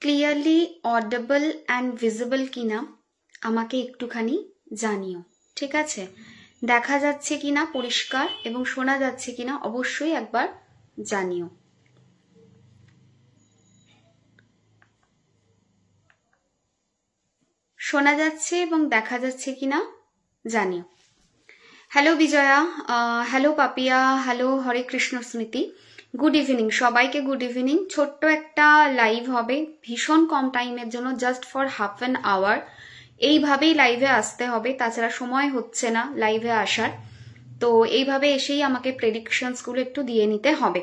Clearly audible and visible কিনা আমাকে একটুখানি জানিও, ঠিক আছে? দেখা যাচ্ছে কিনা পরিষ্কার এবং শোনা যাচ্ছে কিনা অবশ্যই একবার জানিও। শোনা যাচ্ছে এবং দেখা যাচ্ছে কিনা জানিও। Hello Bijoya, hello Papiya, hello Hare Krishna Smriti, good evening সবাইকে, গুড ইভিনিং। ছোট্ট একটা লাইভ হবে, ভীষণ কম টাইমের জন্য, just for half an hour. এইভাবেই লাইভে আসতে হবে, তাছাড়া সময় হচ্ছে না লাইভে আসার। তো এইভাবে এসেই আমাকে প্রেডিকশনসগুলো একটু দিয়ে নিতে হবে।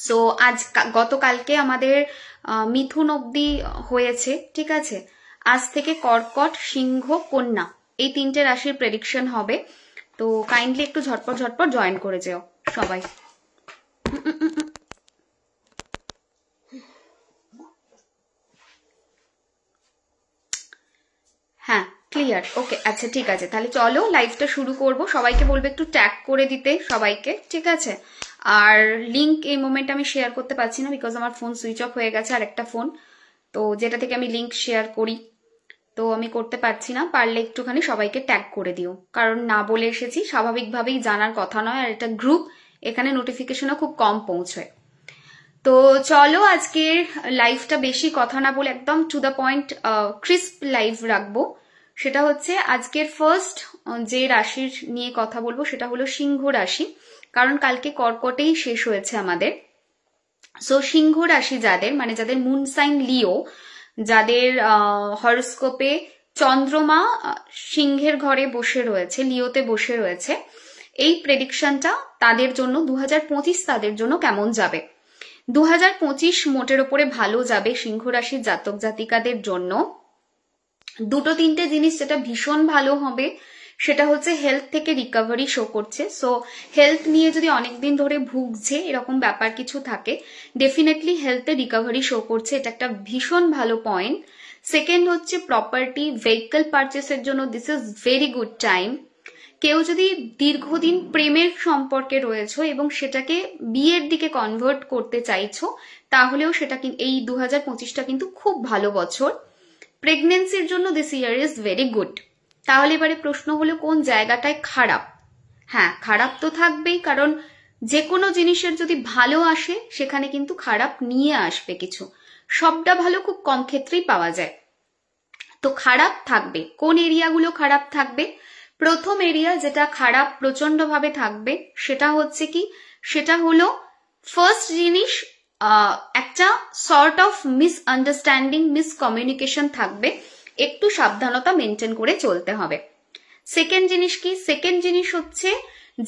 সো গতকালকে আমাদের মিথুন অবধি হয়েছে, ঠিক আছে? আজ থেকে কর্কট, সিংহ, কন্যা এই তিনটে রাশির প্রেডিকশন হবে। তো কাইন্ডলি একটু ঝটপট ঝটপট জয়েন করে যেও সবাই। হ্যাঁ, ক্লিয়ার, ওকে, আচ্ছা ঠিক আছে। তাহলে চলো লাইভটা শুরু করব। সবাইকে বলবো একটু ট্যাগ করে দিতে সবাইকে, ঠিক আছে? আর লিঙ্ক এই মোমেন্ট আমি শেয়ার করতে পারছি না, বিকজ আমার ফোন সুইচ অফ হয়ে গেছে, আর একটা ফোন তো যেটা থেকে আমি লিঙ্ক শেয়ার করি, তো আমি করতে পারছি না। পারলে একটুখানি সবাইকে ট্যাগ করে দিও, কারণ না বলে এসেছি, স্বাভাবিকভাবেই জানার কথা নয়, আর এটা গ্রুপ, এখানে নোটিফিকেশনও খুব কম পৌঁছয়। তো চলো আজকের লাইভটা বেশি কথা না বলে একদম to the point crisp live রাখবো। সেটা হচ্ছে আজকের ফার্স্ট যে রাশির নিয়ে কথা বলবো সেটা হলো সিংহ রাশি, কারণ কালকে কর্কটেই শেষ হয়েছে আমাদের। সো সিংহ রাশি যাদের, মানে যাদের মুন সাইন লিও, যাদের হরোস্কোপে চন্দ্রমা সিংহের ঘরে বসে রয়েছে, লিওতে বসে রয়েছে, এই প্রেডিকশনটা তাদের জন্য 2025 তাদের জন্য কেমন যাবে। 2025 মোটের ওপরে ভালো যাবে সিংহ রাশির জাতক জাতিকাদের জন্য। দুটো তিনটে জিনিস যেটা ভীষণ ভালো হবে সেটা হচ্ছে হেলথ থেকে রিকভারি শো করছে। সো হেলথ নিয়ে যদি অনেকদিন ধরে ভুগছে এরকম ব্যাপার কিছু থাকে, ডেফিনেটলি হেলথে রিকভারি শো করছে, এটা একটা ভীষণ ভালো পয়েন্ট। সেকেন্ড হচ্ছে প্রপার্টি ভেহিকল পারচেসের জন্য this is very good time. কেউ যদি দীর্ঘদিন প্রেমের সম্পর্কে রয়েছে এবং সেটাকে বিয়ের দিকে কনভার্ট করতে চাইছো, তাহলেও সেটা এই 2025টা কিন্তু খুব ভালো বছর। প্রেগনেন্সির জন্য this year is very good. তাহলে এবারে প্রশ্ন হলো কোন জায়গাটায় খারাপ? হ্যাঁ, খারাপ তো থাকবেই, কারণ যে কোনো জিনিসের যদি ভালো আসে সেখানে কিন্তু খারাপ নিয়ে আসবে কিছু। সবটা ভালো খুব কম ক্ষেত্রেই পাওয়া যায়, তো খারাপ থাকবে। কোন এরিয়াগুলো খারাপ থাকবে? প্রথম এরিয়া যেটা খারাপ প্রচন্ড ভাবে থাকবে সেটা হচ্ছে কি, সেটা হলো ফার্স্ট জিনিস, একটা সর্ট অফ মিসআন্ডারস্ট্যান্ডিং, মিসকমিউনিকেশন থাকবে, একটু সাবধানতা মেনটেন করে চলতে হবে। সেকেন্ড জিনিস কি? সেকেন্ড জিনিস হচ্ছে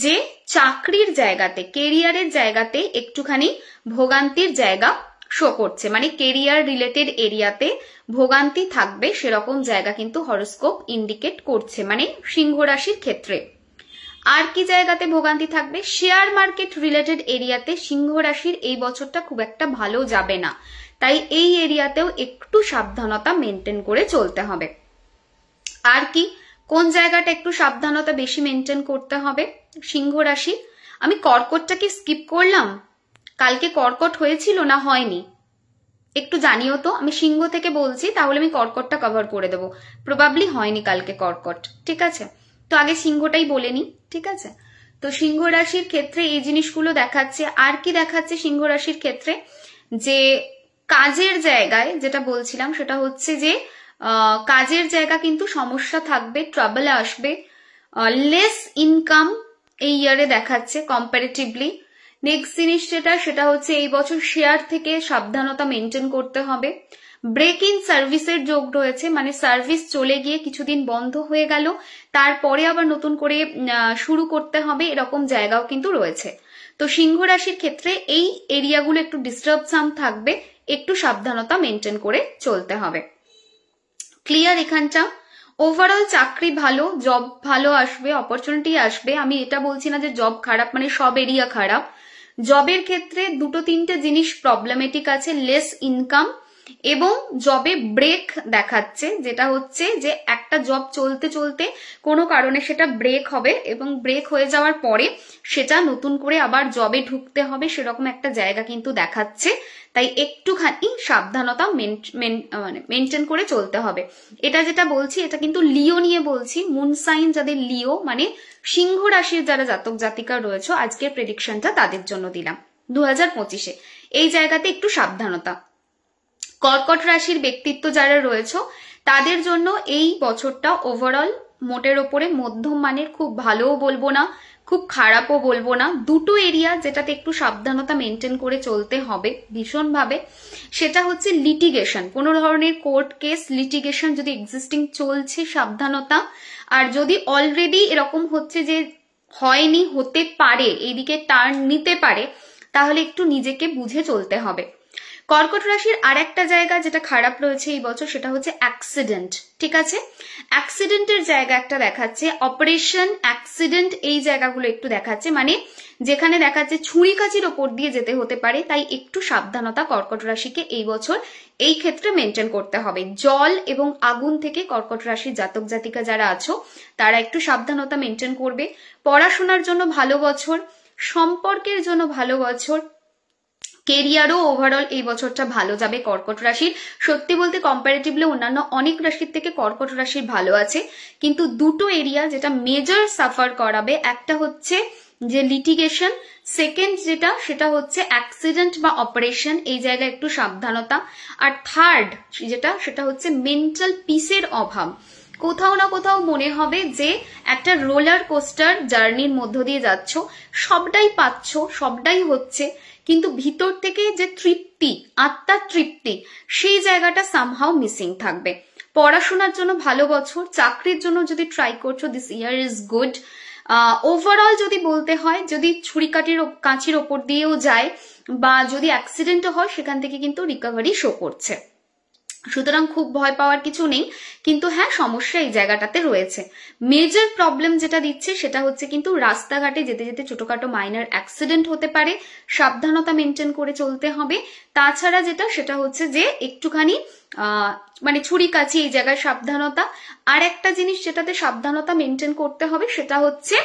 যে চাকরির জায়গাতে, কেরিয়ারের জায়গাতে একটুখানি ভোগান্তির জায়গা শো করছে, মানে কেরিয়ার রিলেটেড এরিয়াতে ভোগান্তি থাকবে, সেরকম জায়গা কিন্তু হরোস্কোপ ইন্ডিকেট করছে, মানে সিংহ রাশির ক্ষেত্রে। আর কি জায়গাতে ভোগান্তি থাকবে? শেয়ার মার্কেট রিলেটেড এরিয়াতে সিংহ রাশির এই বছরটা খুব একটা ভালো যাবে না, তাই এই এরিয়াতেও একটু সাবধানতা মেনটেন করে চলতে হবে। আর কি কোন জায়গাটা একটু সাবধানতা বেশি মেনটেন করতে হবে সিংহ রাশি? আমি কর্কটটাকে স্কিপ করলাম, কালকে কর্কট হয়েছিল না হয়নি একটু জানিও তো। আমি সিংহ থেকে বলছি, তাহলে আমি কর্কটটা কভার করে দেবো। প্রবাবলি হয়নি কালকে কর্কট, ঠিক আছে? তো আগে সিংহটাই বলে নি, ঠিক আছে? তো সিংহ রাশির ক্ষেত্রে এই জিনিসগুলো দেখাচ্ছে। আর কি দেখাচ্ছে সিংহ রাশির ক্ষেত্রে? যে কাজের জায়গায় যেটা বলছিলাম সেটা হচ্ছে যে কাজের জায়গা কিন্তু সমস্যা থাকবে, ট্রাবল আসবে, লেস ইনকাম এই ইয়ারে দেখাচ্ছে কম্পারেটিভলি। নেক্সট জিনিস সেটা হচ্ছে এই বছর শেয়ার থেকে সাবধানতা মেনটেন করতে হবে। ব্রেক ইন সার্ভিসের যোগ রয়েছে, মানে সার্ভিস চলে গিয়ে কিছুদিন বন্ধ হয়ে গেল, তারপরে আবার নতুন করে শুরু করতে হবে, এরকম জায়গাও কিন্তু রয়েছে। তো সিংহ রাশির ক্ষেত্রে এই এরিয়াগুলো একটু ডিস্টার্বসাম থাকবে, একটু সাবধানতা মেনটেন করে চলতে হবে। ক্লিয়ার এখানটা? ওভারঅল চাকরি ভালো, জব ভালো আসবে, অপরচুনিটি আসবে। আমি এটা বলছি না যে জব খারাপ, মানে সব এরিয়া খারাপ। জবের ক্ষেত্রে দুটো তিনটে জিনিস প্রবলেমেটিক আছে, লেস ইনকাম এবং জবে ব্রেক দেখাচ্ছে, যেটা হচ্ছে যে একটা জব চলতে চলতে কোনো কারণে সেটা ব্রেক হবে এবং ব্রেক হয়ে যাওয়ার পরে সেটা নতুন করে আবার জবে ঢুকতে হবে, সেরকম একটা জায়গা কিন্তু দেখাচ্ছে। তাই একটুখানি সাবধানতা মেনটেন করে চলতে হবে। এটা যেটা বলছি এটা কিন্তু লিও নিয়ে বলছি। মুন সাইন যাদের লিও মানে সিংহ রাশির যারা জাতক জাতিকা রয়েছে, আজকের প্রেডিকশনটা তাদের জন্য দিলাম 2025-এ। এই জায়গাতে একটু সাবধানতা। কর্কট রাশির ব্যক্তিত্ব যারা রয়েছে তাদের জন্য এই বছরটা ওভারঅল মোটের ওপরে মধ্যম মানের, খুব ভালোও বলবো না খুব খারাপও বলবো না। দুটো এরিয়া যেটাতে একটু সাবধানতা মেনটেন করে চলতে হবে ভীষণভাবে, সেটা হচ্ছে লিটিগেশন, কোনো ধরনের কোর্ট কেস লিটিগেশন যদি এক্সিস্টিং চলছে সাবধানতা, আর যদি অলরেডি এরকম হচ্ছে যে হয়নি হতে পারে এইদিকে টার্ন নিতে পারে, তাহলে একটু নিজেকে বুঝে চলতে হবে। কর্কট রাশির আর একটা জায়গা যেটা খারাপ রয়েছে এই বছর সেটা হচ্ছে অ্যাক্সিডেন্ট। ঠিক আছে, অ্যাক্সিডেন্টের জায়গা একটা দেখাচ্ছে, অপারেশন অ্যাক্সিডেন্ট এই জায়গাগুলো একটু দেখাচ্ছে, মানে যেখানে দেখাচ্ছে ছুরি কাচির ওপর দিয়ে যেতে হতে পারে। তাই একটু সাবধানতা কর্কট রাশিকে এই বছর এই ক্ষেত্রে মেনটেন করতে হবে। জল এবং আগুন থেকে কর্কট রাশির জাতক জাতিকা যারা আছো তারা একটু সাবধানতা মেনটেন করবে। পড়াশোনার জন্য ভালো বছর, সম্পর্কের জন্য ভালো বছর, কেরিয়ারও ওভারঅল এই বছরটা ভালো যাবে কর্কট রাশির। সত্যি বলতে কম্পারেটিভলি অন্যান্য অনেক রাশির থেকে কর্কট রাশির ভালো আছে, কিন্তু দুটো এরিয়া যেটা মেজর সাফার করাবে, একটা হচ্ছে যে লিটিগেশন, সেকেন্ড যেটা সেটা হচ্ছে অ্যাক্সিডেন্ট বা অপারেশন, এই জায়গায় একটু সাবধানতা, আর থার্ড যেটা সেটা হচ্ছে মেন্টাল পিসের অভাব। কোথাও না কোথাও মনে হবে যে একটা রোলার কোস্টার জার্নির মধ্য দিয়ে যাচ্ছ, সবটাই পাচ্ছ সবটাই হচ্ছে, কিন্তু ভিতর থেকে যে তৃপ্তি, আত্মার তৃপ্তি, সেই জায়গাটা সামহাও মিসিং থাকবে। পড়াশোনার জন্য ভালো বছর, চাকরির জন্য যদি ট্রাই করছো this year is good. Overall যদি বলতে হয়, যদি কাঁচির ওপর দিয়েও যায় বা যদি অ্যাক্সিডেন্টও হয় সেখান থেকে কিন্তু রিকভারি শো করছে, সুতরাং খুব ভয় পাওয়ার কিছু নেই। কিন্তু হ্যাঁ, সমস্যা এই জায়গাটাতে রয়েছে। মেজর প্রবলেম যেটা দিচ্ছে সেটা হচ্ছে কিন্তু রাস্তাঘাটে যেতে যেতে ছোটখাটো মাইনার অ্যাক্সিডেন্ট হতে পারে, সাবধানতা মেনটেন করে চলতে হবে। তাছাড়া যেটা সেটা হচ্ছে যে একটুখানি মানে ছুরি কাছি এই জায়গায় সাবধানতা। আর একটা জিনিস যেটাতে সাবধানতা মেনটেন করতে হবে সেটা হচ্ছে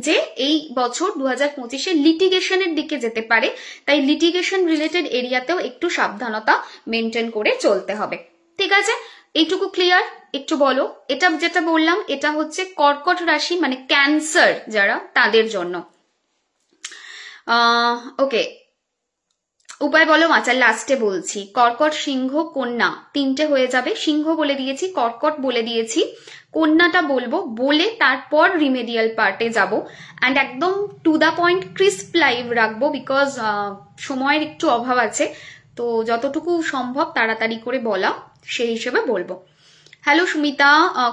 যে এই বছর 2025-এ লিটিগেশনের দিকে যেতে পারে, তাই লিটিগেশন রিলেটেড এরিয়াতেও একটু সাবধানতা মেনটেন করে চলতে হবে। ঠিক আছে, এইটুকু ক্লিয়ার? একটু বলো। এটা যেটা বললাম এটা হচ্ছে কর্কট রাশি মানে ক্যান্সার যারা, তাদের জন্য। ওকে, উপায় বলো মাচার লাস্টে বলছি। কর্কট, সিংহ, কন্যা তিনটে হয়ে যাবে। সিংহ বলে দিয়েছি, কর্কট বলে দিয়েছি, কন্যাটা বলবো, বলে তারপর রিমেডিয়াল পার্টে যাব। অ্যান্ড একদম to the point crisp live রাখবো, বিকজ সময়ের একটু অভাব আছে, তো যতটুকু সম্ভব তাড়াতাড়ি করে বলা সেই হিসেবে বলবো। হ্যালো সুমিতা,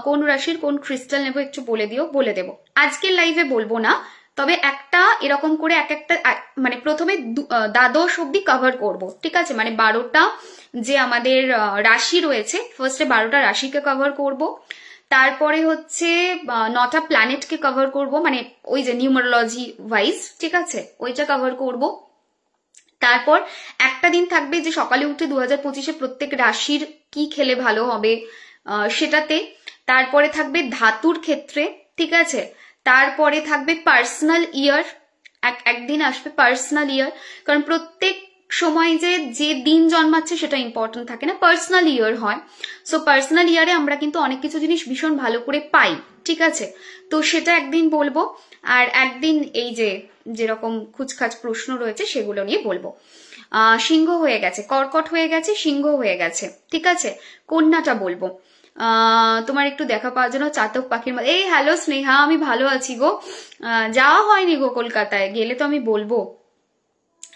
কোন রাশির কোন ক্রিস্টাল নেবো একটু বলে দিও। বলে দেবো, আজকের লাইভে বলবো না, তবে একটা এরকম করে এক একটা মানে প্রথমে দ্বাদশ অব্দি কভার করব। ঠিক আছে, মানে 12টা যে আমাদের রাশি রয়েছে, ফার্স্টে 12টা রাশিকে কভার করব, তারপরে হচ্ছে 9টা প্ল্যানেটকে কভার করব, মানে ওই যে নিউমারোলজি ওয়াইজ, ঠিক আছে, ওইটা কভার করব। তারপর একটা দিন থাকবে যে সকালে উঠে 2025-এ প্রত্যেক রাশির কি খেলে ভালো হবে সেটাতে। তারপরে থাকবে ধাতুর ক্ষেত্রে, ঠিক আছে। তারপরে থাকবে পার্সোনাল ইয়ার, একদিন আসবে পার্সোনাল ইয়ার, কারণ প্রত্যেক সময় যে দিন জন্মাচ্ছে সেটা ইম্পর্টেন্ট থাকে না, পার্সোনাল ইয়ার হয়। সো পার্সোনাল ইয়ারে আমরা কিন্তু অনেক কিছু জিনিস ভীষণ ভালো করে পাই, ঠিক আছে, তো সেটা একদিন বলবো। আর একদিন এই যে যেরকম খুচখাচ প্রশ্ন রয়েছে সেগুলো নিয়ে বলবো। সিংহ হয়ে গেছে, কর্কট হয়ে গেছে, সিংহ হয়ে গেছে, ঠিক আছে। কন্যাটা বলবো, তোমার একটু দেখা পাওয়ার জন্য চাতক পাখির মতো। এই হ্যালো স্নেহা, আমি ভালো আছি গো, যাওয়া হয়নি গো কলকাতায়, গেলে তো আমি বলবো।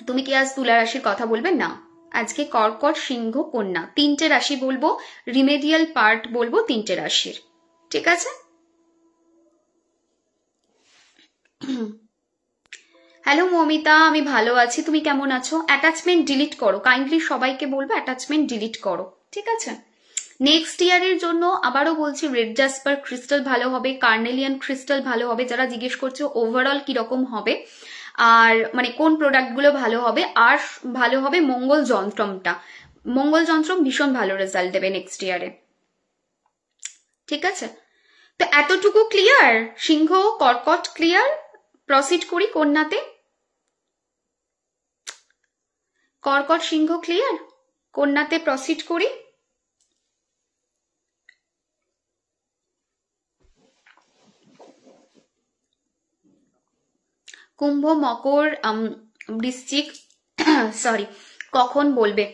তুমি কি আজ তুলা রাশির কথা বলবে? না, আজকে কর্কট, সিংহ, কন্যা তিনটে রাশি বলবো, রিমেডিয়াল পার্ট বলবো তিনটে রাশির, ঠিক আছে। হ্যালো মমিতা, আমি ভালো আছি, তুমি কেমন আছো? অ্যাটাচমেন্ট ডিলিট করো, কাইন্ডলি সবাইকে বলবো অ্যাটাচমেন্ট ডিলিট করো, ঠিক আছে। নেক্সট ইয়ারের জন্য আবারও বলছি রেড জাসপার ক্রিস্টাল ভালো হবে, কার্নেলিয়ান ক্রিস্টাল ভালো হবে। যারা জিজ্ঞেস করছে ওভারঅল কিরকম হবে আর মানে কোন প্রোডাক্টগুলো ভালো হবে, আর ভালো হবে মঙ্গল যন্ত্রমটা, মঙ্গল যন্ত্র ভীষণ ভালো রেজাল্ট দেবে নেক্সট ইয়ারে। ঠিক আছে, তো এতটুকু ক্লিয়ার। সিংহ কর্কট ক্লিয়ার। প্রসিড করি কন্যাতে। কর্কট সিংহ ক্লিয়ার, কন্যাতে প্রসিড করি। কুম্ভ মকর বৃশ্চিক সরি কখন বলবে?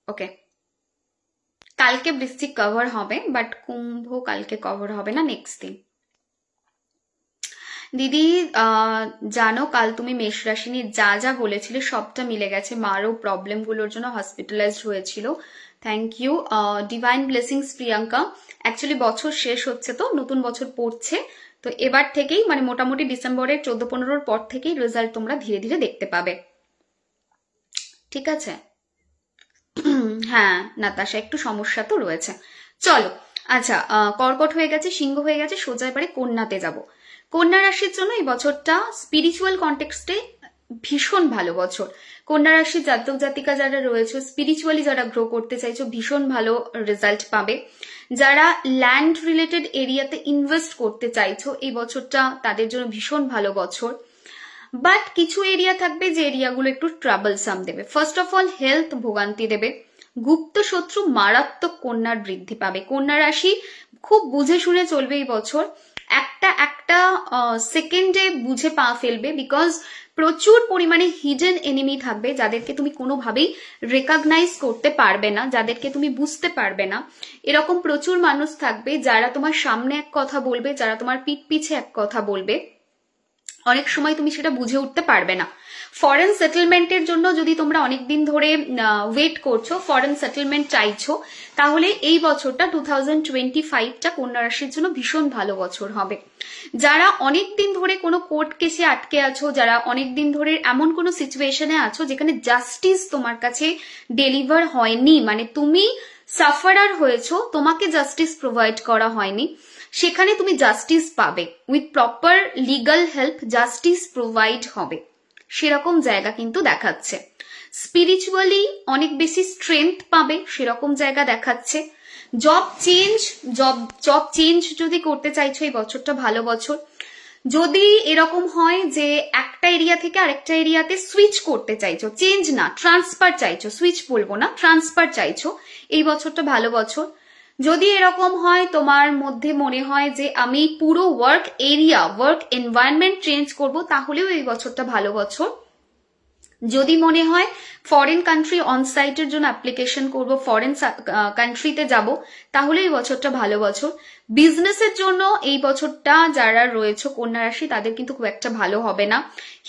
ওকে, কালকে বৃশ্চিক কভার হবে, বাট কুম্ভ কালকে কভার হবে না, নেক্সট দিন। দিদি জানো কাল তুমি মেষ রাশি নিয়ে যা যা বলেছিলে সবটা মিলে গেছে। মারও প্রবলেমগুলোর জন্য হসপিটালাইজড হয়েছিল। Thank you. Divine blessings Priyanka. Actually বছর শেষ হচ্ছে, তো নতুন বছর পড়ছে, তো এবার থেকেই মানে মোটামুটি ডিসেম্বরের 14-15 পর থেকেই রেজাল্ট তোমরা ধীরে ধীরে দেখতে পাবে। ঠিক আছে, হ্যাঁ নাতাশা একটু সমস্যা তো রয়েছে। চলো, আচ্ছা কর্কট হয়ে গেছে, সিংহ হয়ে গেছে, সোজা এবারে কন্যাতে যাব। কন্যা রাশির জন্য এই বছরটা স্পিরিচুয়াল কন্টেক্সটে ভীষণ ভালো বছর। কন্যা রাশির জাতক জাতিকা যারা রয়েছে, স্পিরিচুয়ালি যারা গ্রো করতে চাইছো, ভীষণ ভালো রেজাল্ট পাবে। যারা ল্যান্ড রিলেটেড এরিয়াতে ইনভেস্ট করতে চাইছো, এই বছরটা তাদের জন্য ভীষণ ভালো বছর। বাট কিছু এরিয়া থাকবে যে এরিয়াগুলো একটু ট্রাবলসাম দেবে। ফার্স্ট অফ অল হেলথ ভোগান্তি দেবে। গুপ্ত শত্রু মারাত্মক কন্যার বৃদ্ধি পাবে। কন্যা রাশি খুব বুঝে শুনে চলবে এই বছর। একটা সেকেন্ডে বুঝে পা ফেলবে, বিকজ প্রচুর পরিমাণে হিডেন এনিমি থাকবে যাদেরকে তুমি কোনোভাবেই রেকগনাইজ করতে পারবে না, যাদেরকে তুমি বুঝতে পারবে না। এরকম প্রচুর মানুষ থাকবে যারা তোমার সামনে এক কথা বলবে, যারা তোমার পিঠ পিছে এক কথা বলবে। অনেক সময় তুমি সেটা বুঝে উঠতে পারবে না। ফরেন সেটেলমেন্টের জন্য যদি তোমরা অনেকদিন ধরে ওয়েট করছো, ফরেন সেটেলমেন্ট চাইছো, তাহলে এই বছরটা 2025টা কন্যা রাশির জন্য ভীষণ ভালো বছর হবে। যারা অনেকদিন ধরে কোনো কোর্ট কেসে আটকে আছো, যারা অনেকদিন ধরে এমন কোনো সিচুয়েশনে আছো যেখানে জাস্টিস তোমার কাছে ডেলিভার হয়নি, মানে তুমি সাফারার হয়েছো, তোমাকে জাস্টিস প্রোভাইড করা হয়নি, সেখানে তুমি জাস্টিস পাবে। With proper legal help justice provide হবে, সেরকম জায়গা কিন্তু দেখাচ্ছে। স্পিরিচুয়ালি অনেক বেশি স্ট্রেংথ পাবে, সেরকম জায়গা দেখাচ্ছে। জব চেঞ্জ যদি করতে চাইছো, এই বছরটা ভালো বছর। যদি এরকম হয় যে একটা এরিয়া থেকে আরেকটা এরিয়াতে সুইচ করতে চাইছো, চেঞ্জ না ট্রান্সফার চাইছো, সুইচ বলবো না, ট্রান্সফার চাইছো, এই বছরটা ভালো বছর। যদি এরকম হয় তোমার মধ্যে মনে হয় যে আমি পুরো work area, work environment change করব, তাহলেও এই বছরটা ভালো বছর। যদি মনে হয় ফরেন কান্ট্রি অনসাইটের জন্য অ্যাপ্লিকেশন করব, ফরেন কান্ট্রিতে যাব, তাহলে এই বছরটা ভালো বছর। বিজনেসের জন্য এই বছরটা যারা রয়েছে কন্যা রাশি, তাদের কিন্তু খুব একটা ভালো হবে না।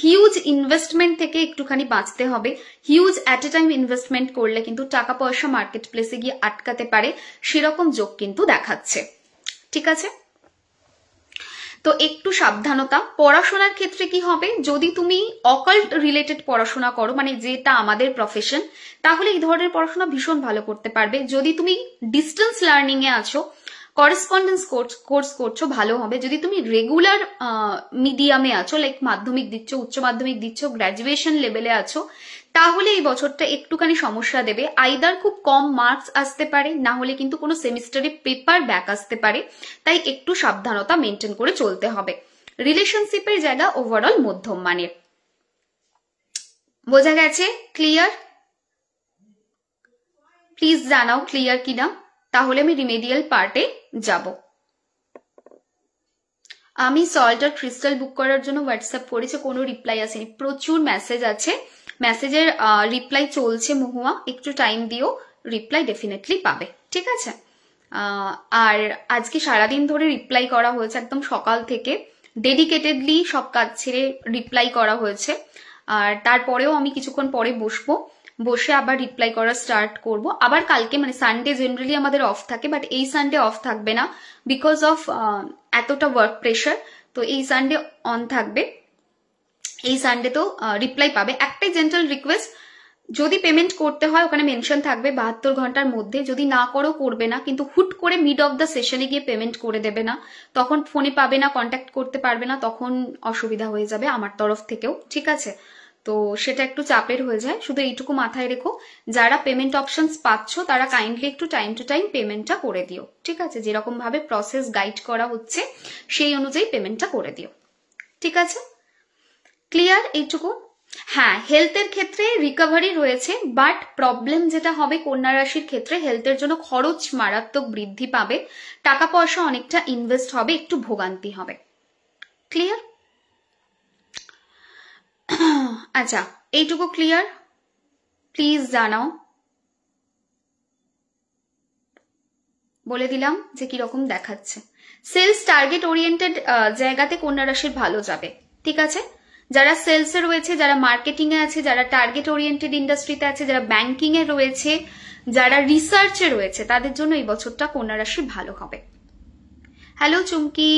হিউজ ইনভেস্টমেন্ট থেকে একটুখানি বাঁচতে হবে। Huge at a time investment করলে কিন্তু টাকা পয়সা মার্কেট প্লেসে গিয়ে আটকাতে পারে, সেরকম যোগ কিন্তু দেখাচ্ছে। ঠিক আছে, তো একটু সাবধানতা। পড়াশোনার ক্ষেত্রে কি হবে, যদি তুমি অকাল্ট রিলেটেড পড়াশোনা করো, মানে যেটা আমাদের প্রফেশন, তাহলে এই ধরনের পড়াশোনা ভীষণ ভালো করতে পারবে। যদি তুমি ডিস্টেন্স লার্নিং এ আছো, করেসপন্ডেন্স কোর্স করছো, ভালো হবে। যদি তুমি রেগুলার মিডিয়ামে আছো, লাইক মাধ্যমিক দিচ্ছ, উচ্চ মাধ্যমিক দিচ্ছ, গ্র্যাজুয়েশন লেভেলে আছো, তাহলে এই বছরটা একটুখানি সমস্যা দেবে। আইদার খুব কম মার্কস আসতে পারে, না হলে কিন্তু কোনো সেমিস্টারে পেপার ব্যাক আসতে পারে, তাই একটু সাবধানতা মেনটেন করে চলতে হবে। রিলেশনশিপের জায়গা ওভারঅল মধ্যম মানের। বোঝা গেছে? ক্লিয়ার? প্লিজ জানাও ক্লিয়ার কিনা, তাহলে আমি রিমেডিয়াল পার্টে যাব। আমি সল্ট আর ক্রিস্টাল বুক করার জন্য হোয়াটসঅ্যাপ করেছি, কোনো রিপ্লাই আসেনি। প্রচুর মেসেজ আছে, মেসেজের রিপ্লাই চলছে মহুয়া, একটু টাইম দিও, রিপ্লাই ডেফিনেটলি পাবে। ঠিক আছে, আর আজকে সারাদিন ধরে রিপ্লাই করা হয়েছে, একদম সকাল থেকে ডেডিকেটেডলি সব কাজ ছেড়ে রিপ্লাই করা হয়েছে। আর তারপরেও আমি কিছুক্ষণ পরে বসে আবার রিপ্লাই করা স্টার্ট করব। আবার কালকে মানে সানডে জেনারেলি আমাদের অফ থাকে, বাট এই সানডে অফ থাকবে না, বিকজ অফ এতটা ওয়ার্ক প্রেশার। তো এই সানডে অন থাকবে, এই সানডে তো রিপ্লাই পাবে। একটাই জেন্টাল রিকোয়েস্ট, যদি পেমেন্ট করতে হয় ওখানে মেনশন থাকবে 72 ঘন্টার মধ্যে, যদি না করো করবে না, কিন্তু হুট করে মিড অফ দ্য সেশনে গিয়ে পেমেন্ট করে দেবে না, তখন ফোনে পাবে না, কন্ট্যাক্ট করতে পারবে না, তখন অসুবিধা হয়ে যাবে আমার তরফ থেকেও। ঠিক আছে, তো সেটা একটু চাপের হয়ে যায়। শুধু এইটুকু মাথায় রেখো, যারা পেমেন্ট অপশনস পাচ্ছ তারা কাইন্ডলি একটু টাইম টু টাইম পেমেন্টটা করে দিও, ঠিক আছে? যেরকম ভাবে প্রসেস গাইড করা হচ্ছে সেই অনুযায়ী পেমেন্টটা করে দিও, ঠিক আছে? ক্লিয়ার এইটুকু? হ্যাঁ, হেলথের ক্ষেত্রে রিকভারি রয়েছে, বাট প্রবলেম যেটা হবে কন্যা রাশির ক্ষেত্রে, হেলথের জন্য খরচ মারাত্মক বৃদ্ধি পাবে, টাকা পয়সা অনেকটা ইনভেস্ট হবে, একটু ভোগান্তি হবে। ক্লিয়ার? আচ্ছা, এইটুকু ক্লিয়ার? প্লিজ জানাও, বলে দিলাম যে কিরকম দেখাচ্ছে। সেলস টার্গেট ওরিয়েন্টেড জায়গাতে কন্যা রাশির ভালো যাবে, ঠিক আছে? যারা সেলসে রয়েছে, যারা মার্কেটিং এ আছে, যারা টার্গেট ওরিয়েন্টেড ইন্ডাস্ট্রিতে আছে, যারা ব্যাংকিং এ রয়েছে, যারা রিসার্চে রয়েছে, তাদের জন্য এই বছরটা কন্যা রাশি ভালো হবে। হ্যালো চুমকি,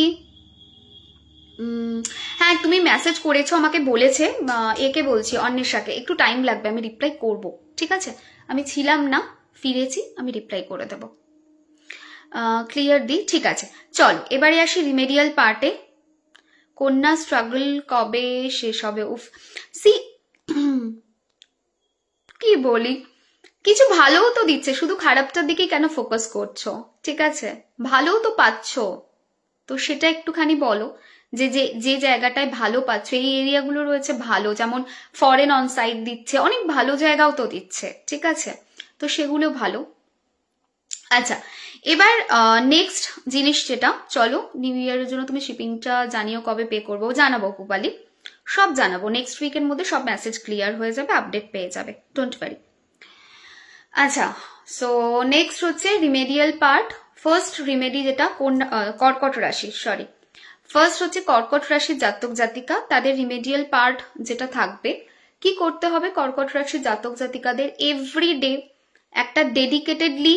হ্যাঁ তুমি মেসেজ করেছো, আমাকে বলেছে, একে বলছি অন্বেষাকে, একটু টাইম লাগবে, আমি রিপ্লাই করব, ঠিক আছে? আমি ছিলাম না, ফিরেছি, আমি রিপ্লাই করে দেব। ক্লিয়ার দি? ঠিক আছে, চলো এবারে আসি রিমেডিয়াল পার্টে। কন্যা স্ট্রাগল কবে শেষ হবে? উফ, সি কি বলি, কিছু ভালোও তো দিচ্ছে, শুধু খারাপটার দিকে কেন ফোকাস করছো? ঠিক আছে, ভালোও তো পাচ্ছ, তো সেটা একটুখানি বলো যে যে যে জায়গাটায় ভালো পাচ্ছ, এই এরিয়াগুলো রয়েছে ভালো, যেমন ফরেন অন সাইট দিচ্ছে, অনেক ভালো জায়গাও তো দিচ্ছে, ঠিক আছে? তো সেগুলো ভালো। আচ্ছা, এবার নেক্সট জিনিস যেটা, চলো নিউ ইয়ারের জন্য তুমি শিপিংটা জানিও, কবে পে করবো জানাবো পুপালি, সব জানাবো নেক্সট উইকের মধ্যে, সব মেসেজ ক্লিয়ার হয়ে যাবে, আপডেট পেয়ে যাবে, ডোন্ট ওয়ারি। আচ্ছা, সো নেক্সট হচ্ছে রিমেডিয়াল পার্ট। ফার্স্ট রিমেডি যেটা কর্কট রাশি, সরি, ফার্স্ট হচ্ছে কর্কট রাশির জাতক জাতিকা, তাদের রিমেডিয়াল পার্ট যেটা থাকবে, কি করতে হবে কর্কট রাশির জাতক জাতিকাদের? এভরিডে একটা ডেডিকেটেডলি,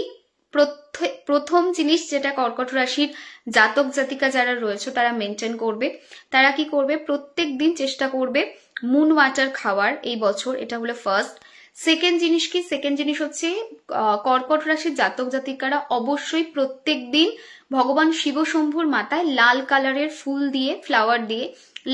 প্রথম জিনিস যেটা কর্কট রাশির জাতক জাতিকা যারা রয়েছে তারা মেনটেন করবে, তারা কি করবে? প্রত্যেক দিন চেষ্টা করবে মুন ওয়াটার খাওয়ার এই বছর, এটা হলো ফার্স্ট। সেকেন্ড জিনিস কি? সেকেন্ড জিনিস হচ্ছে কর্কট রাশির জাতক জাতিকারা অবশ্যই প্রত্যেক দিন ভগবান শিব শম্ভুর মাথায় লাল কালারের ফুল দিয়ে, ফ্লাওয়ার দিয়ে,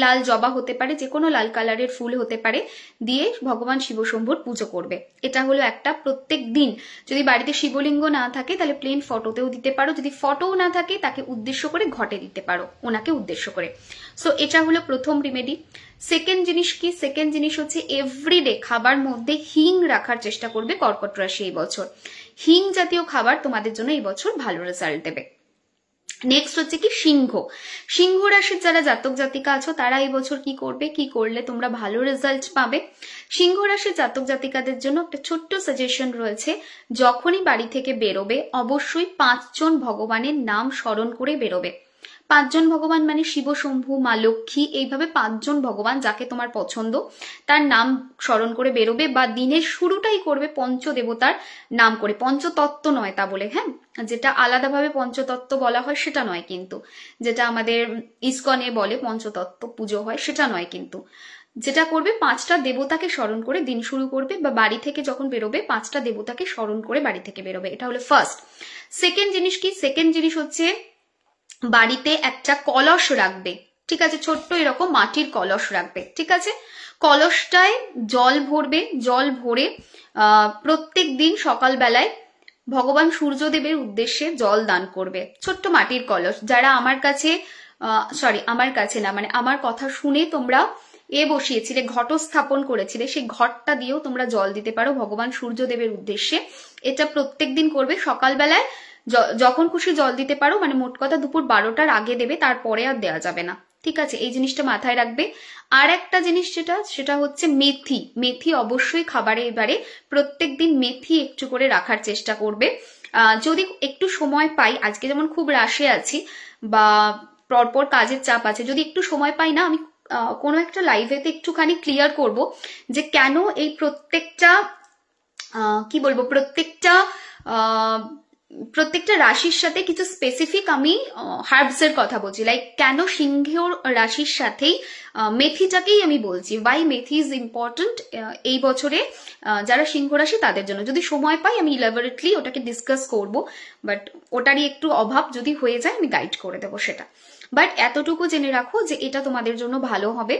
লাল জবা হতে পারে, যে কোনো লাল কালারের ফুল হতে পারে, দিয়ে ভগবান শিব শম্ভুর পুজো করবে। এটা হলো একটা, প্রত্যেক দিন। যদি বাড়িতে শিবলিঙ্গ না থাকে তাহলে প্লেন ফটোতেও দিতে পারো, যদি ফটোও না থাকে তাকে উদ্দেশ্য করে ঘটে দিতে পারো, ওনাকে উদ্দেশ্য করে। সো এটা হলো প্রথম রিমেডি। সেকেন্ড জিনিস কি? সেকেন্ড জিনিস হচ্ছে এভরিডে খাবার মধ্যে হিং রাখার চেষ্টা করবে কর্কট রাশি এই বছর। হিং জাতীয় খাবার তোমাদের জন্য এই বছর ভালো রেজাল্ট দেবে। নেক্সট হচ্ছে কি? সিংহ। সিংহ রাশির যারা জাতক জাতিকা আছো তারা এই বছর কি করবে, কি করলে তোমরা ভালো রেজাল্ট পাবে? সিংহ রাশির জাতক জাতিকাদের জন্য একটা ছোট্ট সাজেশন রয়েছে, যখনই বাড়ি থেকে বেরোবে অবশ্যই 5 জন ভগবানের নাম স্মরণ করে বেরোবে। 5 জন ভগবান মানে শিব শম্ভু, মা লক্ষ্মী, এইভাবে 5 জন ভগবান যাকে তোমার পছন্দ তার নাম স্মরণ করে বেরোবে, বা দিনের শুরুটাই করবে পঞ্চদেবতার নাম করে, পঞ্চতত্ত্ব নয় তা বলে, হ্যাঁ, যেটা আলাদাভাবে পঞ্চতত্ত্ব বলা হয় সেটা নয় কিন্তু, যেটা আমাদের ইসকনে বলে পঞ্চতত্ত্ব পুজো হয় সেটা নয় কিন্তু, যেটা করবে 5টা দেবতাকে স্মরণ করে দিন শুরু করবে, বা বাড়ি থেকে যখন বেরোবে 5টা দেবতাকে স্মরণ করে বাড়ি থেকে বেরোবে, এটা হলো ফার্স্ট। সেকেন্ড জিনিস কি? সেকেন্ড জিনিস হচ্ছে বাড়িতে একটা কলস রাখবে, ঠিক আছে? ছোট্ট এরকম মাটির কলস রাখবে, ঠিক আছে? কলসটায় জল ভরবে, জল ভরে প্রত্যেক দিন সকালবেলায় ভগবান সূর্যদেবের উদ্দেশ্যে জল দান করবে, ছোট্ট মাটির কলস। যারা আমার কাছে আমার কাছে না, মানে আমার কথা শুনে তোমরা বসিয়েছিলে, ঘট স্থাপন করেছিলে, সেই ঘটটা দিয়েও তোমরা জল দিতে পারো ভগবান সূর্যদেবের উদ্দেশ্যে। এটা প্রত্যেক দিন করবে সকালবেলায়, যখন খুশি জল দিতে পারো, মানে মোট কথা দুপুর 12টার আগে দেবে, তারপরে আর দেওয়া যাবে না, ঠিক আছে? এই জিনিসটা মাথায় রাখবে। আর একটা জিনিস সেটা হচ্ছে মেথি। মেথি অবশ্যই খাবারে এবারে প্রত্যেক দিন মেথি একটু করে রাখার চেষ্টা করবে। যদি একটু সময় পাই, আজকে যেমন খুব রাশে আছি বা পরপর কাজের চাপ আছে, যদি একটু সময় পাই না, আমি কোনো একটা লাইভেতে একটুখানি ক্লিয়ার করব যে কেন এই প্রত্যেকটা কি বলবো, প্রত্যেকটা রাশির সাথে কিছু স্পেসিফিক আমি হার্বস এর কথা বলছি, লাইক কেন সিংহ রাশির সাথেই মেথিটাকেই আমি বলছি, ওয়াই মেথি ইজ ইম্পর্টেন্ট এই বছরে যারা সিংহ রাশি তাদের জন্য। যদি সময় পাই আমি ইলাবোরেটলি ওটাকে ডিসকাস করব, বাট ওটারই একটু অভাব, যদি হয়ে যায় আমি গাইড করে দেবো সেটা। বাট এতটুকু জেনে রাখো যে এটা তোমাদের জন্য ভালো হবে।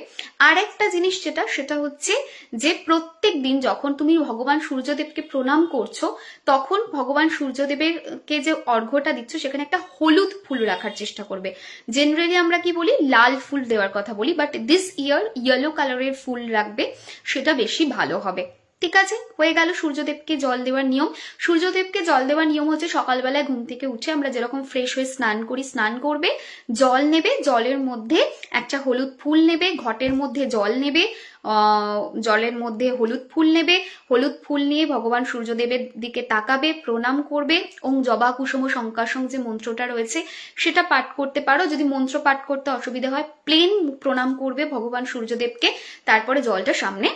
আর একটা জিনিস সেটা হচ্ছে যে প্রত্যেক দিন যখন তুমি ভগবান সূর্যদেবকে প্রণাম করছো, তখন ভগবান সূর্যদেবের কে যে অর্ঘ্যটা দিচ্ছ সেখানে একটা হলুদ ফুল রাখার চেষ্টা করবে। জেনারেলি আমরা কি বলি, লাল ফুল দেওয়ার কথা বলি, বাট দিস ইয়ার ইয়েলো কালারের ফুল রাখবে, সেটা বেশি ভালো হবে। ঠিক আছে, হয়ে গেল সূর্যদেবকে জল দেওয়ার নিয়ম। সূর্যদেবকে জল দেওয়ার নিয়ম হচ্ছে সকালবেলায় ঘুম থেকে উঠে আমরা যেরকম ফ্রেশ হয়ে স্নান করি, স্নান করবে, জল নেবে, জলের মধ্যে একটা হলুদ ফুল নেবে, ঘটের মধ্যে জল নেবে, জলের মধ্যে হলুদ ফুল নেবে, হলুদ ফুল নিয়ে ভগবান সূর্যদেবের দিকে তাকাবে, প্রণাম করবে। ওং জবা কুসুম শঙ্কাশং যে মন্ত্রটা রয়েছে সেটা পাঠ করতে পারো। যদি মন্ত্র পাঠ করতে অসুবিধা হয়, প্লেন প্রণাম করবে ভগবান সূর্যদেবকে, তারপরে জলটা সামনে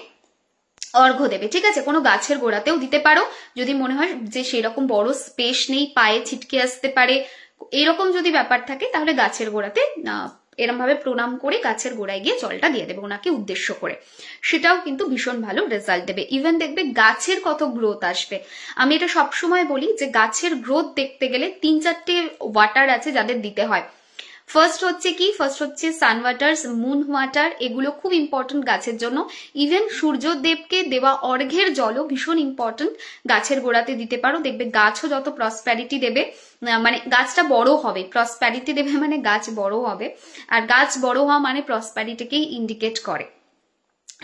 অর্ঘ্য দেবে। ঠিক আছে, কোনো গাছের গোড়াতেও দিতে পারো যদি মনে হয় যে সেরকম বড় স্পেস নেই, পায়ে ছিটকে আসতে পারে, এরকম যদি ব্যাপার থাকে তাহলে গাছের গোড়াতে এরম ভাবে প্রণাম করে গাছের গোড়ায় গিয়ে জলটা দিয়ে দেবে ওনাকে উদ্দেশ্য করে, সেটাও কিন্তু ভীষণ ভালো রেজাল্ট দেবে। ইভেন দেখবে গাছের কত গ্রোথ আসবে। আমি এটা সবসময় বলি যে গাছের গ্রোথ দেখতে গেলে 3-4টে ওয়াটার আছে যাদের দিতে হয়। ফার্স্ট হচ্ছে কি, ফার্স্ট হচ্ছে সান ওয়াটার, মুন ওয়াটার, এগুলো খুব ইম্পর্টেন্ট গাছের জন্য। ইভেন সূর্যদেবকে দেওয়া অর্ঘ্যের জলও ভীষণ ইম্পর্টেন্ট, গাছের গোড়াতে দিতে পারো। দেখবে গাছও যত প্রসপ্যারিটি দেবে, মানে গাছটা বড় হবে, প্রসপ্যারিটি দেবে মানে গাছ বড় হবে, আর গাছ বড় হওয়া মানে প্রসপ্যারিটিকেই ইন্ডিকেট করে।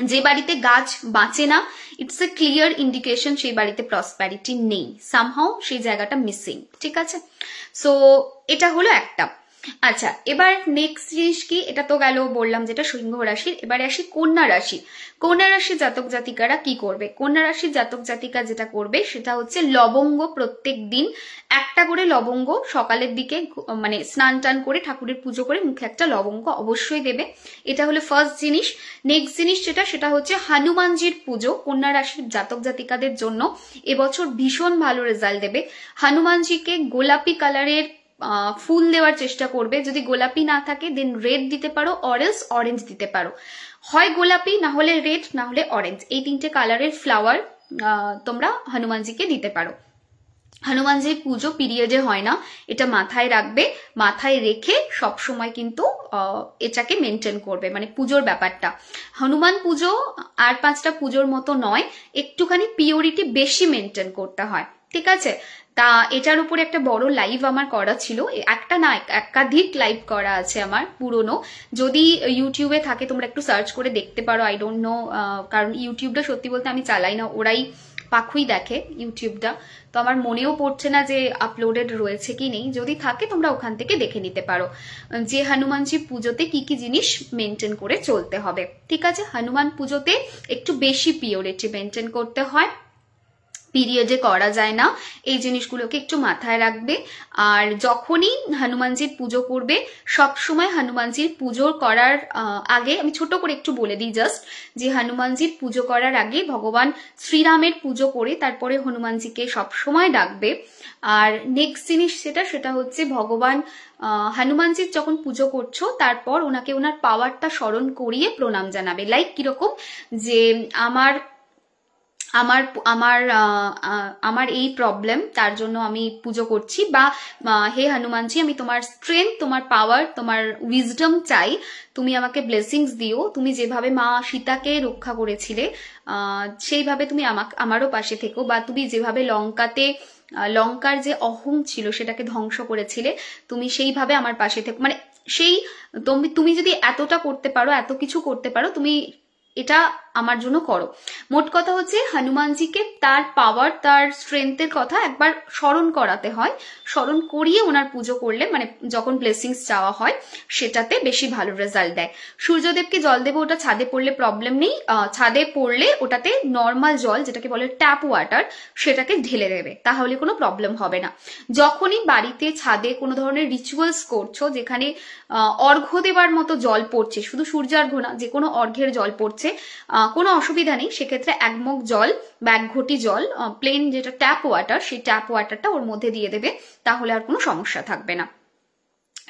যে বাড়িতে গাছ বাঁচে না, ইটস এ ক্লিয়ার ইন্ডিকেশন সেই বাড়িতে প্রসপ্যারিটি নেই, সামহাও সেই জায়গাটা মিসিং। ঠিক আছে, সো এটা হলো একটা। আচ্ছা, এবার নেক্সট জিনিস কি, এটা তো গেল বললাম যেটা সিংহ রাশির। এবারে আসি কন্যা রাশি। কন্যা রাশির জাতক জাতিকারা কি করবে? কন্যা রাশির জাতক জাতিকা যেটা করবে সেটা হচ্ছে লবঙ্গ, প্রত্যেক দিন একটা করে লবঙ্গ সকালের দিকে, মানে স্নান টান করে ঠাকুরের পুজো করে মুখে একটা লবঙ্গ অবশ্যই দেবে। এটা হলো ফার্স্ট জিনিস। নেক্সট জিনিস সেটা হচ্ছে হনুমানজির পুজো। কন্যা রাশির জাতক জাতিকাদের জন্য এবছর ভীষণ ভালো রেজাল্ট দেবে। হনুমানজিকে গোলাপি কালারের ফুল দেওয়ার চেষ্টা করবে। যদি গোলাপি না থাকে দেন রেড দিতে পারো, অরেঞ্জ অরেঞ্জ দিতে পারো। হয় গোলাপি, না হলে রেড, না হলে অরেঞ্জ, এই 3টে কালারের ফ্লাওয়ার তোমরা হনুমানজিকে দিতে পারো। হনুমানজির পুজো পিরিয়ডে হয় না, এটা মাথায় রাখবে। মাথায় রেখে সব সময় কিন্তু এটাকে মেনটেন করবে, মানে পুজোর ব্যাপারটা। হনুমান পুজো আর 5টা পুজোর মতো নয়, একটুখানি পিওরিটি বেশি মেনটেন করতে হয়। ঠিক আছে, তা এটার উপরে একটা বড় লাইভ আমার করা ছিল, একটা না একাধিক লাইভ করা আছে আমার পুরনো। যদি ইউটিউবে থাকে তোমরা একটু সার্চ করে দেখতে পারো, আই ডোন্ট নো, কারণ ইউটিউবটা সত্যি বলতে আমি চালাই না, ওরাই পাখুই দেখে ইউটিউবটা, তো আমার মনেও পড়ছে না যে আপলোডেড রয়েছে কি নেই। যদি থাকে তোমরা ওখান থেকে দেখে নিতে পারো যে হনুমানজি পুজোতে কি কি জিনিস মেনটেন করে চলতে হবে। ঠিক আছে, হনুমান পুজোতে একটু বেশি পিওরিটি মেনটেন করতে হয়, পিরিয়ডে করা যায় না, এই জিনিসগুলোকে একটু মাথায় রাখবে। আর যখনই হনুমানজির পুজো করবে, সবসময় হনুমানজির পুজো করার আগে আমি ছোট করে একটু বলে দিই জাস্ট, যে হনুমানজির পুজো করার আগে ভগবান শ্রীরামের পুজো করে তারপরে হনুমানজিকে সবসময় ডাকবে। আর নেক্সট জিনিস সেটা হচ্ছে ভগবান হনুমানজির যখন পুজো করছো তারপর ওনাকে ওনার পাওয়ারটা স্মরণ করিয়ে প্রণাম জানাবে। লাইক কিরকম, যে আমার আমার আমার আমার এই প্রবলেম, তার জন্য আমি পুজো করছি, বা হে হনুমানজি আমি তোমার স্ট্রেংথ, তোমার পাওয়ার, তোমার উইজডম চাই, তুমি আমাকে ব্লেসিংস দিও, তুমি যেভাবে মা সীতাকে রক্ষা করেছিলে সেইভাবে তুমি আমারও পাশে থেকো, বা তুমি যেভাবে লঙ্কার যে অহং ছিল সেটাকে ধ্বংস করেছিলে, তুমি সেইভাবে আমার পাশে থেকো। মানে সেই তুমি যদি এতটা করতে পারো, এত কিছু করতে পারো, তুমি এটা আমার জন্য করো। মোট কথা হচ্ছে হনুমানজিকে তার পাওয়ার, তার স্ট্রেংথের কথা একবার স্মরণ করাতে হয়, স্মরণ করিয়ে ওনার পুজো করলে, মানে যখন ব্লেসিংস চাওয়া হয়, সেটাতে বেশি ভালো রেজাল্ট দেয়। সূর্যদেবকে জল দেবো, ওটা ছাদে পড়লে প্রবলেম নেই, ছাদে পড়লে ওটাতে নর্মাল জল যেটাকে বলে ট্যাপ ওয়াটার, সেটাকে ঢেলে দেবে, তাহলে কোনো প্রবলেম হবে না। যখনই বাড়িতে ছাদে কোনো ধরনের রিচুয়ালস করছো, যেখানে অর্ঘ্য দেওয়ার মতো জল পড়ছে, শুধু সূর্যার্ঘ্য না, যে কোনো অর্ঘ্যের জল পড়ছে, কোনো অসুবিধা নেই, সেক্ষেত্রে 1 মগ জল বা 1 ঘটি জল, প্লেন যেটা ট্যাপ ওয়াটার, সেই ট্যাপ ওয়াটারটা ওর মধ্যে দিয়ে দেবে, তাহলে আর কোনো সমস্যা থাকবে না।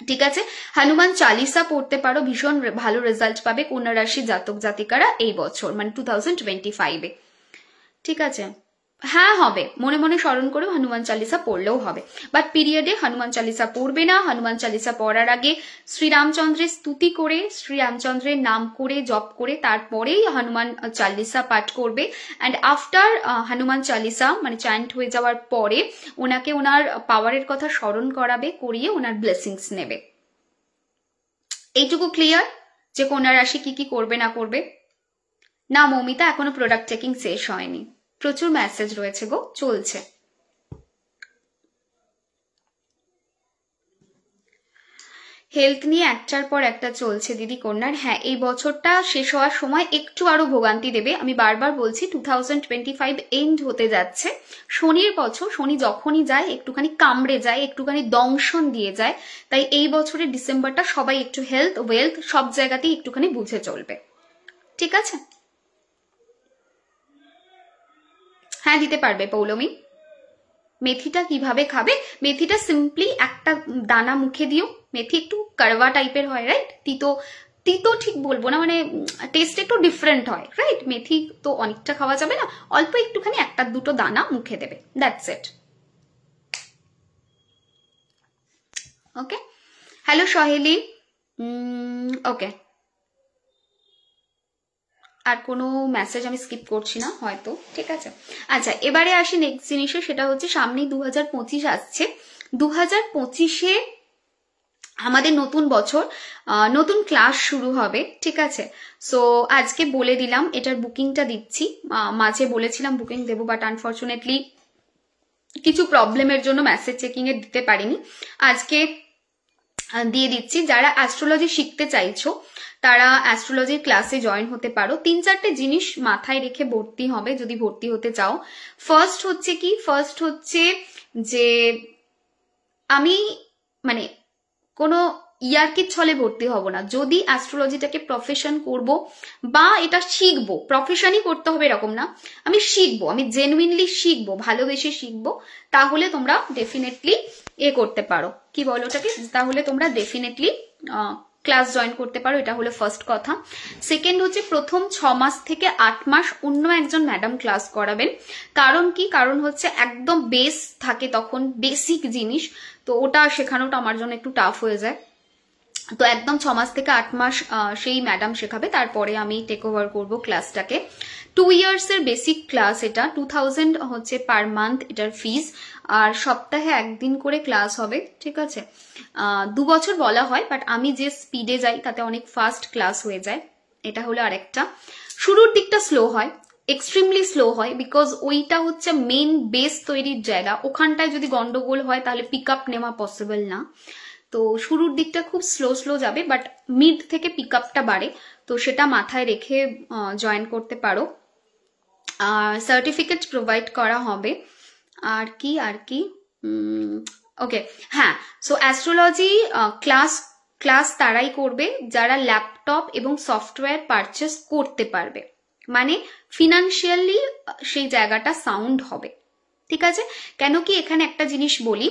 ঠিক আছে, হনুমান চালিসা পড়তে পারো, ভীষণ ভালো রেজাল্ট পাবে কন্যা রাশি জাতক জাতিকারা এই বছর, মানে 2025-এ। ঠিক আছে, হ্যাঁ হবে, মনে মনে স্মরণ করে হনুমান চালিসা পড়লেও হবে, বাট পিরিয়ডে হনুমান চালিসা পড়বে না। হনুমান চালিসা পড়ার আগে শ্রীরামচন্দ্রের স্তুতি করে, শ্রীরামচন্দ্রের নাম করে, জপ করে, তারপরেই হনুমান চালিসা পাঠ করবে। অ্যান্ড আফটার হনুমান চালিসা মানে চ্যান্ট হয়ে যাওয়ার পরে ওনাকে ওনার পাওয়ারের কথা স্মরণ করাবে, করিয়ে ওনার ব্লেসিংস নেবে। এইটুকু ক্লিয়ার যে কন্যা রাশি কি কি করবে না করবে? না মৌমিতা, এখনো প্রোডাক্ট চেকিং শেষ হয়নি, প্রচুর মেসেজ রয়েছে গো, চলছে। হেলথ নিয়ে একটার পর একটা চলছে দিদি কন্যার। হ্যাঁ, এই বছরটা শেষ হওয়ার সময় একটু আরো ভোগান্তি দেবে। আমি বারবার বলছি 2025 এন্ড হতে যাচ্ছে, শনির বছর, শনি যখনই যায় একটুখানি কামড়ে যায়, একটুখানি দংশন দিয়ে যায়। তাই এই বছরের ডিসেম্বরটা সবাই একটু হেলথ ওয়েলথ সব জায়গাতেই একটুখানি বুঝে চলবে, ঠিক আছে? হ্যাঁ দিতে পারবে পৌলমী। মেথিটা কিভাবে খাবে? মেথিটা সিম্পলি একটা দানা মুখে দিও। মেথি একটু কারওয়া টাইপের হয়, রাইট? তিতো তিতো ঠিক বলবো না, মানে টেস্ট একটু ডিফারেন্ট হয়, রাইট? মেথি তো অনেকটা খাওয়া যাবে না, অল্প একটুখানি একটা দুটো দানা মুখে দেবে, দ্যাটস ইট। ওকে, হ্যালো সহেলি। ওকে, আর কোনো মেসেজ আমি স্কিপ করছি না হয়তো, ঠিক আছে? আচ্ছা, এবারে আসি নেক্সট জিনিসে, সেটা হচ্ছে সামনেই 2025 আসছে। 2025-এ আমাদের নতুন বছর, নতুন ক্লাস শুরু হবে, ঠিক আছে? সো আজকে বলে দিলাম, এটার বুকিংটা দিচ্ছি। মাঝে বলেছিলাম বুকিং দেবো, বাট আনফর্চুনেটলি কিছু প্রবলেমের জন্য মেসেজ চেকিং এ দিতে পারিনি। আজকে দিয়ে দিচ্ছি। যারা অ্যাস্ট্রোলজি শিখতে চাইছো তারা অ্যাস্ট্রোলজির ক্লাসে জয়েন হতে পারো। 3-4টে জিনিস মাথায় রেখে ভর্তি হবে যদি ভর্তি হতে চাও। ফার্স্ট হচ্ছে কি, ফার্স্ট হচ্ছে যে আমি মানে কোনো ইয়ার্কির ছলে ভর্তি হব না। যদি অ্যাস্ট্রোলজিটাকে প্রফেশন করব বা এটা শিখবো, প্রফেশনই করতে হবে এরকম না, আমি শিখবো, আমি জেনুইনলি শিখবো, ভালোবেসে শিখবো, তাহলে তোমরা ডেফিনেটলি করতে পারো, কি বলো ওটাকে, তাহলে তোমরা ডেফিনেটলি ক্লাস জয়েন করতে পারো। এটা হলো ফার্স্ট কথা। সেকেন্ড হচ্ছে প্রথম 6 মাস থেকে 8 মাস অন্য একজন ম্যাডাম ক্লাস করাবেন। কারণ কি, কারণ হচ্ছে একদম বেস থাকে তখন, বেসিক জিনিস, তো ওটা শেখানোটা আমার জন্য একটু টাফ হয়ে যায়। তো একদম 6 মাস থেকে 8 মাস সেই ম্যাডাম শেখাবে, তারপরে আমি টেক ওভার করবো ক্লাসটাকে। 2 ইয়ার্সের বেসিক ক্লাস, এটা 2000 হচ্ছে পার মান্থ এটার ফিস, আর সপ্তাহে একদিন করে ক্লাস হবে, ঠিক আছে? 2 বছর বলা হয়, বাট আমি যে স্পিডে যাই তাতে অনেক ফাস্ট ক্লাস হয়ে যায়। এটা হলো আরেকটা। শুরুর দিকটা স্লো হয়, এক্সট্রিমলি স্লো হয়, বিকজ ওইটা হচ্ছে মেন বেস তৈরির জায়গা। ওখানটায় যদি গন্ডগোল হয় তাহলে পিক আপ নেওয়া পসিবল না। তো শুরুর দিকটা খুব স্লো স্লো যাবে, বাট মিড থেকে পিক আপটা বাড়ে, তো সেটা মাথায় রেখে জয়েন করতে পারো। সার্টিফিকেট প্রোভাইড করা হবে। আর কি আর কি, ওকে হ্যাঁ, সো অ্যাস্ট্রোলজি ক্লাস তারাই করবে যারা ল্যাপটপ এবং সফটওয়্যার পারচেস করতে পারবে, মানে ফিনান্সিয়ালি সেই জায়গাটা সাউন্ড হবে, ঠিক আছে? কেন কি, এখানে একটা জিনিস বলি,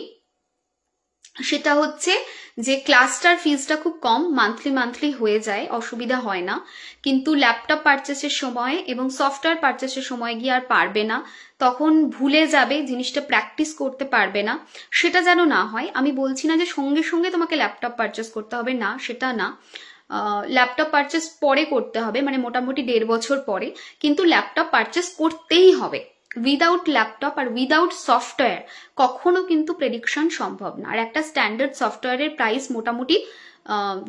সেটা হচ্ছে যে ক্লাসটার ফিজটা খুব কম, মান্থলি হয়ে যায়, অসুবিধা হয় না, কিন্তু ল্যাপটপ পারচেসের সময় এবং সফটওয়্যার পারচেসের সময় গিয়ে আর পারবে না, তখন ভুলে যাবে, জিনিসটা প্র্যাকটিস করতে পারবে না, সেটা যেন না হয়। আমি বলছি না যে সঙ্গে সঙ্গে তোমাকে ল্যাপটপ পারচেস করতে হবে, না সেটা না, ল্যাপটপ পারচেস পরে করতে হবে, মানে মোটামুটি 1.5 বছর পরে, কিন্তু ল্যাপটপ পারচেস করতেই হবে। উইদাউট ল্যাপটপ আর উইদাউট সফটওয়্যার কখনো কিন্তু প্রেডিকশন সম্ভব না। আর একটা স্ট্যান্ডার্ড সফটওয়্যারের প্রাইস মোটামুটি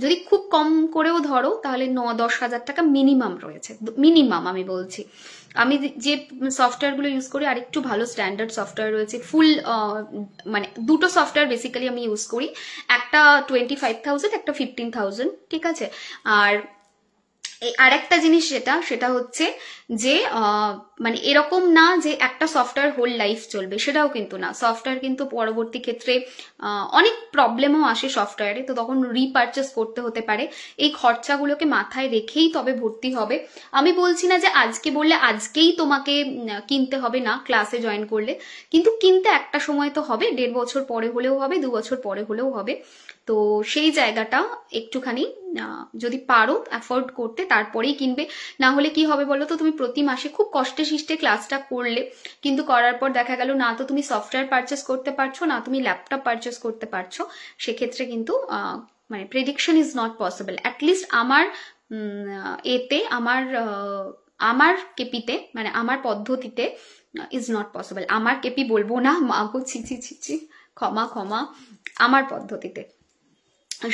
যদি খুব কম করেও ধরো তাহলে 9-10 হাজার টাকা মিনিমাম রয়েছে, মিনিমাম আমি বলছি। আমি যে সফটওয়্যারগুলো ইউজ করি আর একটু ভালো স্ট্যান্ডার্ড সফটওয়্যার রয়েছে, ফুল মানে দুটো সফটওয়্যার বেসিক্যালি আমি ইউজ করি, একটা 25,000, একটা 15,000, ঠিক আছে? আর আরেকটা জিনিস সেটা হচ্ছে যে মানে এরকম না যে একটা সফটওয়্যার হোল লাইফ চলবে, সেটাও কিন্তু না। সফটওয়্যার কিন্তু পরবর্তী ক্ষেত্রে অনেক প্রবলেমও আসে সফটওয়্যারে, তো তখন রিপারচেস করতে হতে পারে। এই খরচাগুলোকে মাথায় রেখেই তবে ভর্তি হবে। আমি বলছি না যে আজকে বললে আজকেই তোমাকে কিনতে হবে, না, ক্লাসে জয়েন করলে, কিন্তু কিনতে একটা সময় তো হবে, 1.5 বছর পরে হলেও হবে, 2 বছর পরে হলেও হবে। তো সেই জায়গাটা একটুখানি যদি পারো অ্যাফোর্ড করতে তারপরেই কিনবে, না হলে কি হবে বলো তো, তুমি প্রতি মাসে খুব কষ্টে শিষ্টে ক্লাসটা করলে, কিন্তু করার পর দেখা গেল না তো তুমি সফটওয়্যার পারচেস করতে পারছো, না তুমি ল্যাপটপ পারচেস করতে পারছো, সেক্ষেত্রে কিন্তু মানে prediction is not possible. At least আমার এতে আমার কেপিতে মানে আমার পদ্ধতিতে ইজ নট পসিবল। আমার কেপি বলবো না, মাগো ছি ছি ছি ছি, ক্ষমা ক্ষমা, আমার পদ্ধতিতে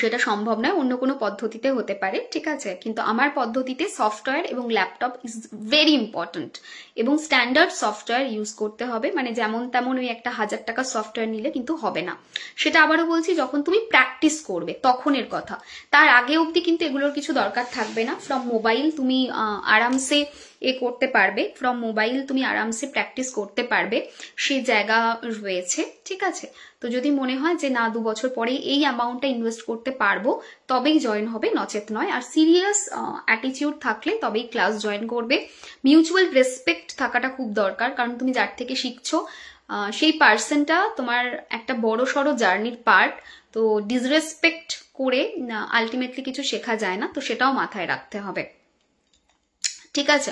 সেটা সম্ভব নয়, অন্য কোনো পদ্ধতিতে হতে পারে, ঠিক আছে, কিন্তু আমার পদ্ধতিতে সফটওয়্যার এবং ল্যাপটপ ইজ ভেরি ইম্পর্টেন্ট, এবং স্ট্যান্ডার্ড সফটওয়্যার ইউজ করতে হবে, মানে যেমন তেমন ওই একটা 1000 টাকার সফটওয়্যার নিলে কিন্তু হবে না। সেটা আবারও বলছি, যখন তুমি প্র্যাকটিস করবে তখনের কথা, তার আগে অবধি কিন্তু এগুলোর কিছু দরকার থাকবে না। ফ্রম মোবাইল তুমি আরামসে করতে পারবে, ফ্রম মোবাইল তুমি আরামসে প্র্যাকটিস করতে পারবে, সে জায়গা রয়েছে, ঠিক আছে। তো যদি মনে হয় যে না 2 বছর পরে এই অ্যামাউন্টটা ইনভেস্ট করতে পারবো, তবেই জয়েন হবে, নচেত নয়। আর সিরিয়াস অ্যাটিটিউড থাকলে তবেই ক্লাস জয়েন করবে। মিউচুয়াল রেসপেক্ট থাকাটা খুব দরকার, কারণ তুমি যার থেকে শিখছো সেই পার্সনটা তোমার একটা বড় সড়ো জার্নির পার্ট, তো ডিসরেসপেক্ট করে আলটিমেটলি কিছু শেখা যায় না, তো সেটাও মাথায় রাখতে হবে, ঠিক আছে।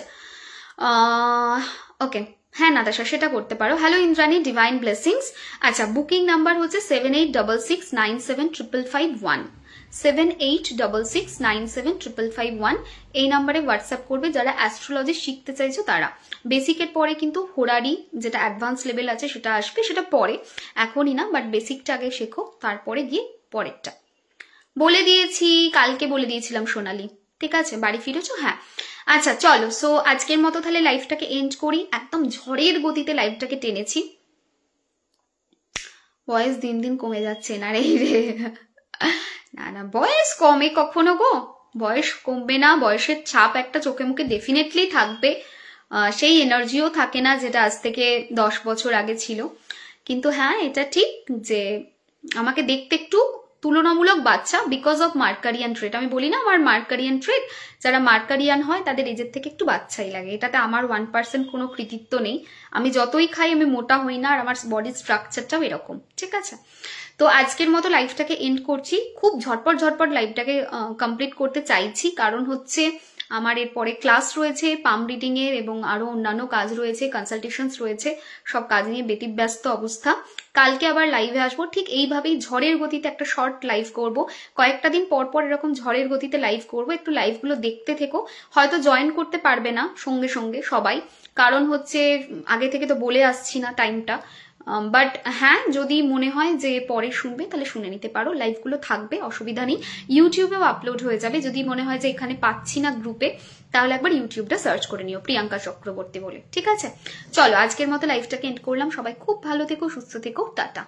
ওকে, হ্যাঁ নাতাশা সেটা করতে পারো। Hello Indrani, divine blessings. আচ্ছা, বুকিং নাম্বার হচ্ছে 7866975551, 7866975551। এই নাম্বারে হোয়াটসঅ্যাপ করবে যারা অ্যাস্ট্রোলজি শিখতে চাইছো তারা। বেসিকের পরে কিন্তু হোরারি যেটা অ্যাডভান্স লেভেল আছে সেটা আসবে, সেটা পরে, এখনই না, বাট বেসিকটা আগে শেখো, তারপরে গিয়ে পরেরটা। বলে দিয়েছি, কালকে বলে দিয়েছিলাম সোনালি, ঠিক আছে। বাড়ি ফিরেছো? হ্যাঁ। আচ্ছা চলো, সো আজকের মতো তাহলে লাইফটাকে এন্ড করি। একদম ঝড়ের গতিতে লাইফটাকে টেনেছি। বয়স দিন দিন কমে যাচ্ছে না রে না না, বয়স কমে কখনো গো, বয়স কমবে না, বয়সের ছাপ একটা চোখে মুখে ডেফিনেটলি থাকবে, সেই এনার্জিও থাকে না যেটা আজ থেকে 10 বছর আগে ছিল। কিন্তু হ্যাঁ, এটা ঠিক যে আমাকে দেখতে একটু তুলনামূলক বাচ্চা, বিকজ অফ মার্কারিয়ান ট্রেট। আমি বলি না আমার মার্কারিয়ান ট্রেট, যারা মার্কারিয়ান হয় তাদের এজের থেকে একটু বাচ্চাই লাগে, এটাতে আমার 1% কোনো কৃতিত্ব নেই। আমি যতই খাই আমি মোটা হই না, আর আমার বডি স্ট্রাকচারটাও এরকম, ঠিক আছে। তো আজকের মতো লাইফটাকে এন্ড করছি, খুব ঝটপট লাইফটাকে কমপ্লিট করতে চাইছি, কারণ হচ্ছে আমার এরপরে ক্লাস রয়েছে, পাম রিডিং এর, এবং আরো অন্যান্য কাজ রয়েছে, কনসালটেশনস রয়েছে, সব কাজ নিয়ে ব্যতিব্যস্ত অবস্থা। কালকে আবার লাইভে আসবো, ঠিক এইভাবেই ঝড়ের গতিতে একটা শর্ট লাইভ করব, কয়েকটা দিন পর পর এরকম ঝড়ের গতিতে লাইভ করব, একটু লাইভগুলো দেখতে থেকো। হয়তো জয়েন করতে পারবে না সঙ্গে সঙ্গে সবাই, কারণ হচ্ছে আগে থেকে তো বলে আসছি না টাইমটা, বাট হ্যাঁ, যদি মনে হয় যে পরে শুনবে তাহলে শুনে নিতে পারো, লাইভগুলো থাকবে, অসুবিধা নেই। ইউটিউবেও আপলোড হয়ে যাবে, যদি মনে হয় যে এখানে পাচ্ছি না গ্রুপে, তাহলে একবার ইউটিউবটা সার্চ করে নিও প্রিয়াঙ্কা চক্রবর্তী বলে, ঠিক আছে। চলো আজকের মতো লাইভটাকে এন্ড করলাম, সবাই খুব ভালো থেকো, সুস্থ থেকো, টাটা।